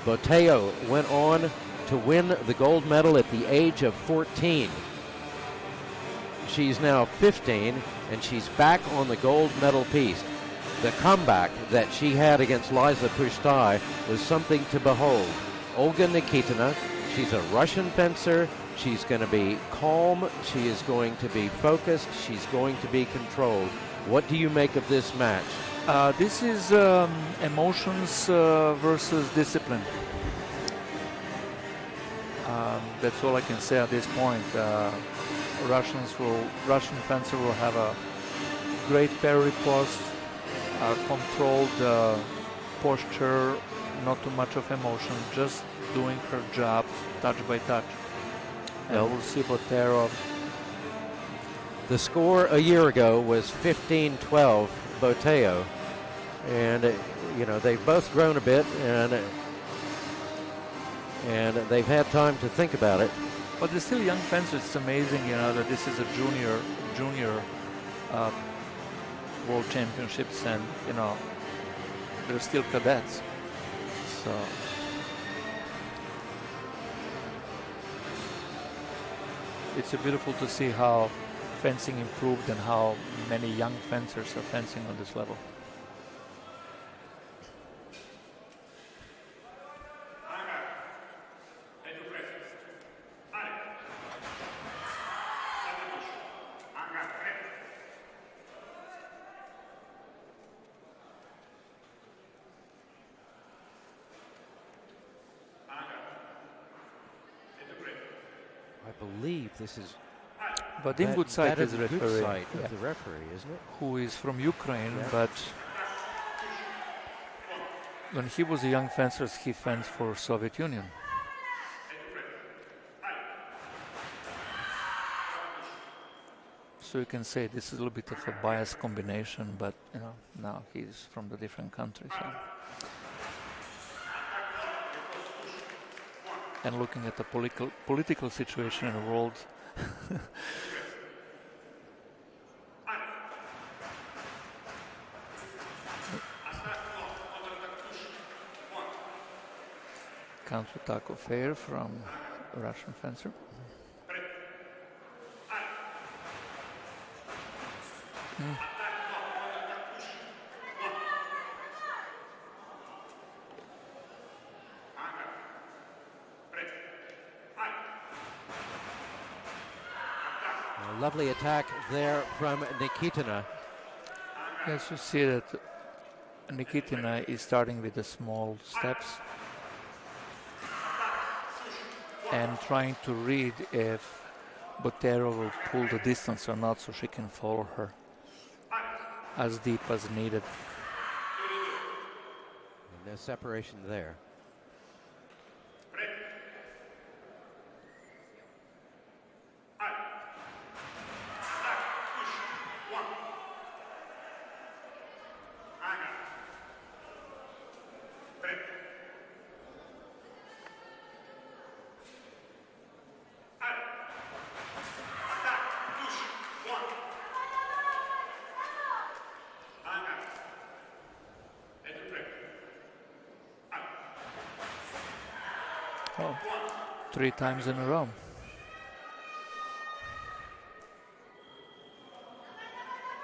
Botello went on to win the gold medal at the age of 14. She's now 15, and she's back on the gold medal piece. The comeback that she had against Liza Pushtai was something to behold. Olga Nikitina, she's a Russian fencer. She's going to be calm. She is going to be focused. She's going to be controlled. What do you make of this match? This is emotions versus discipline. That's all I can say at this point. Russian fencer will have a great parry post, controlled posture, not too much of emotion, just doing her job touch by touch. And we'll see Botello. The score a year ago was 15-12 Botello, and you know, they've both grown a bit, and they've had time to think about it. But they're still young fencers. It's amazing, you know, that this is a junior world championships, and you know, they're still cadets. So it's beautiful to see how fencing improved and how many young fencers are fencing on this level. I believe this is Vadim Gutsait is referee. Of the referee, isn't it? Who is from Ukraine, but when he was a young fencer, he fenced for Soviet Union. So you can say this is a little bit of a biased combination, but you know, now he's from the different country. So. And looking at the political situation in the world, counter-attack of fair from a Russian fencer. A lovely attack there from Nikitina. Yes, you see that Nikitina is starting with the small steps and trying to read if Botello will pull the distance or not, so she can follow her as deep as needed. And no separation there. Oh, 3 times in a row.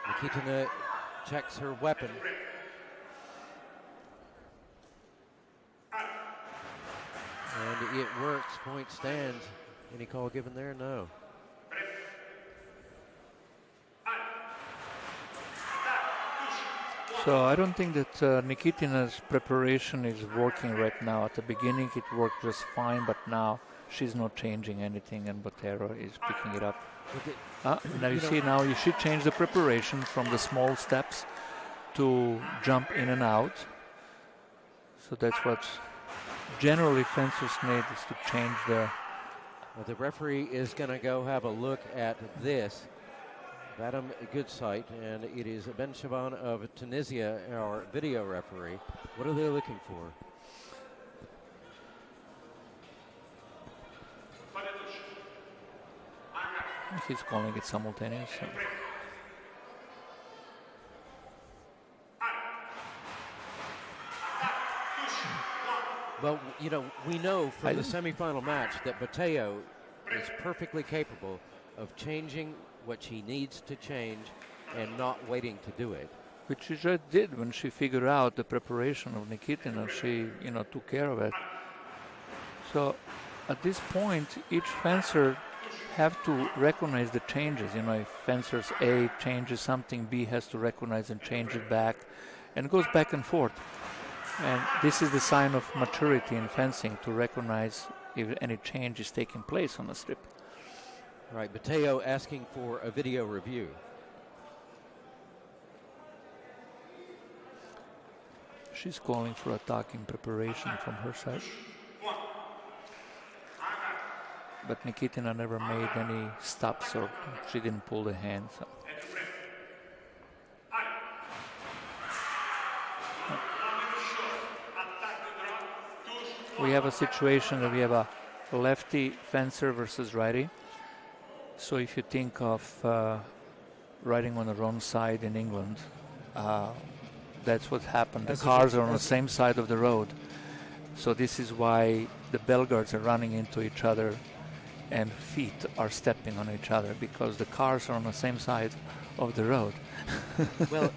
Nikitina checks her weapon. And it works. Point stands. Any call given there? No. So I don't think that Nikitina's preparation is working right now. At the beginning it worked just fine, but now she's not changing anything, and Botello is picking it up. Now you see, now she changed the preparation from the small steps to jump in and out. So that's what generally fencers need, is to change the... Well, the referee is going to go have a look at this. Vadim Gutsait, and it is Ben Shaban of Tunisia, our video referee. What are they looking for? He's calling it simultaneous. So. Well, you know, we know from the semifinal match that Botello is perfectly capable of changing what she needs to change and not waiting to do it. Which she just did when she figured out the preparation of Nikitina. She, you know, took care of it. So at this point, each fencer have to recognize the changes. You know, if fencers A changes something, B has to recognize and change it back, and it goes back and forth. And this is the sign of maturity in fencing, to recognize if any change is taking place on the strip. Right, Botello asking for a video review. She's calling for attacking preparation from her side. But Nikitina never made any stops, or she didn't pull the hand. So. We have a situation that we have a lefty fencer versus righty. So if you think of riding on the wrong side in England, that's what happened. The cars are on the same side of the road. So this is why the bell guards are running into each other and feet are stepping on each other, because the cars are on the same side of the road. Well,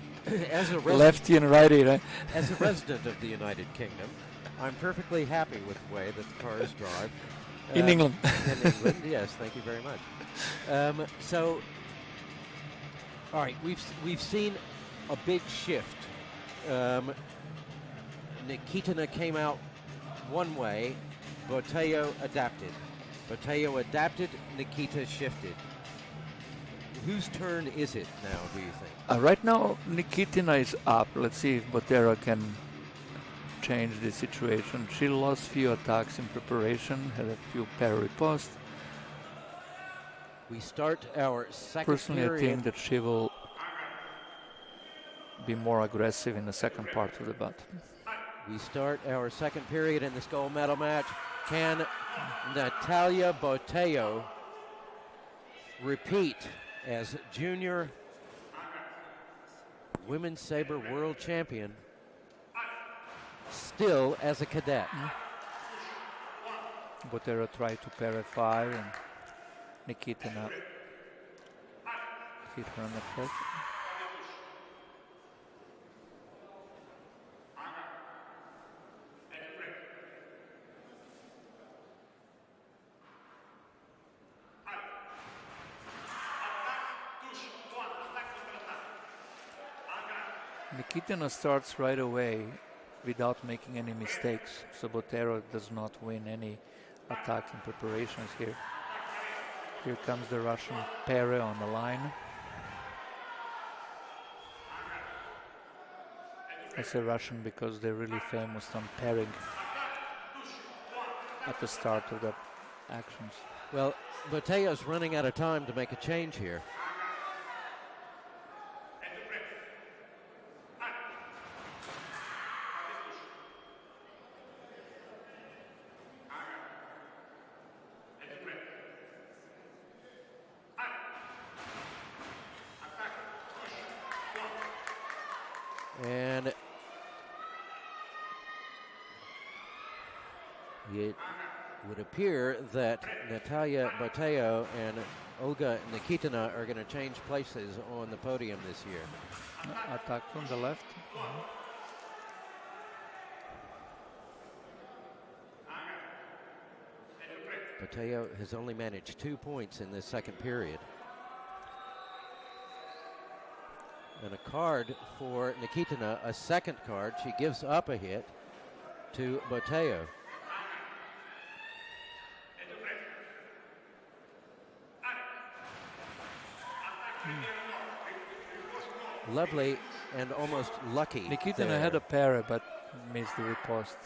as a lefty and righty, right? As a resident of the United Kingdom, I'm perfectly happy with the way that the cars drive. In England. In England, yes, thank you very much. So, all right, we've seen a big shift. Nikitina came out one way, Botello adapted. Botello adapted, Nikita shifted. Whose turn is it now, do you think? Right now, Nikitina is up. Let's see if Botello can change the situation. She lost few attacks in preparation, had a few pair riposte. We start our second Personally, period. I think that she will be more aggressive in the second part of the battle. We start our second period in this gold medal match. Can Natalia Botello repeat as junior women's saber world champion, still as a cadet? Botello tried to parry 5 and Nikitina hit her on the foot. Nikitina starts right away without making any mistakes, so Botello does not win any attacking preparations here. Here comes the Russian parry on the line. I say Russian because they're really famous on parrying at the start of the actions. Well, Botello's running out of time to make a change here. And it would appear that Natalia Botello and Olga Nikitina are going to change places on the podium this year. Attack from the left. Botello has only managed 2 points in this second period. And a card for Nikitina, a second card. She gives up a hit to Botello. Lovely and almost lucky. Nikitina had a parry but missed the riposte.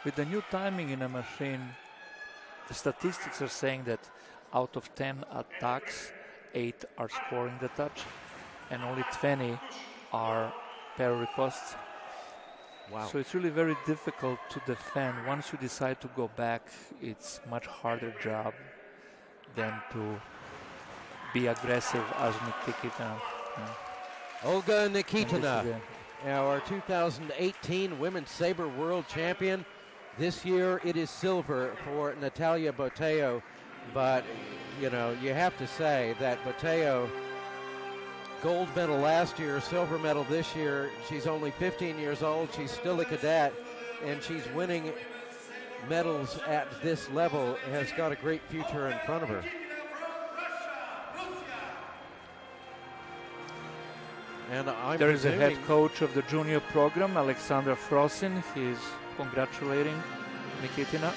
With the new timing in a machine, the statistics are saying that out of 10 attacks, 8 are scoring the touch, and only 20 are parry ripostes. Wow. So it's really very difficult to defend. Once you decide to go back, it's much harder job than to be aggressive as Nikitina. Olga Nikitina, our 2018 Women's Saber World Champion. This year it is silver for Natalia Botello, but you know, you have to say that Botello, gold medal last year, silver medal this year. She's only 15 years old. She's still a cadet, and she's winning medals at this level, has got a great future in front of her. And there is a head coach of the junior program, Alexander Frosin. He's congratulating Nikitina.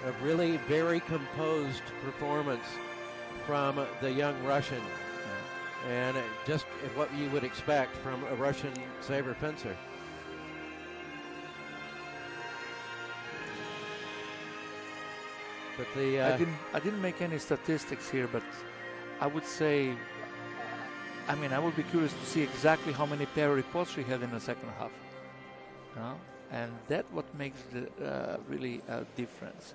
A really very composed performance from the young Russian, and just what you would expect from a Russian saber fencer. But the I didn't make any statistics here, but I would say, I mean, I would be curious to see exactly how many pair reports she had in the second half. You know? And that's what makes the really a difference.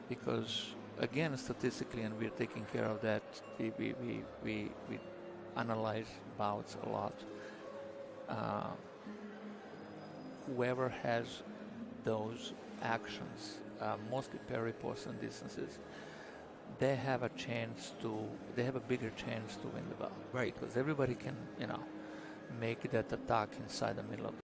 Because, again, statistically, and we're taking care of that, we analyze bouts a lot. Whoever has those actions, mostly pair reports and distances, they have a chance to, they have a bigger chance to win the bout. Right. Because everybody can, you know, make that attack inside the middle of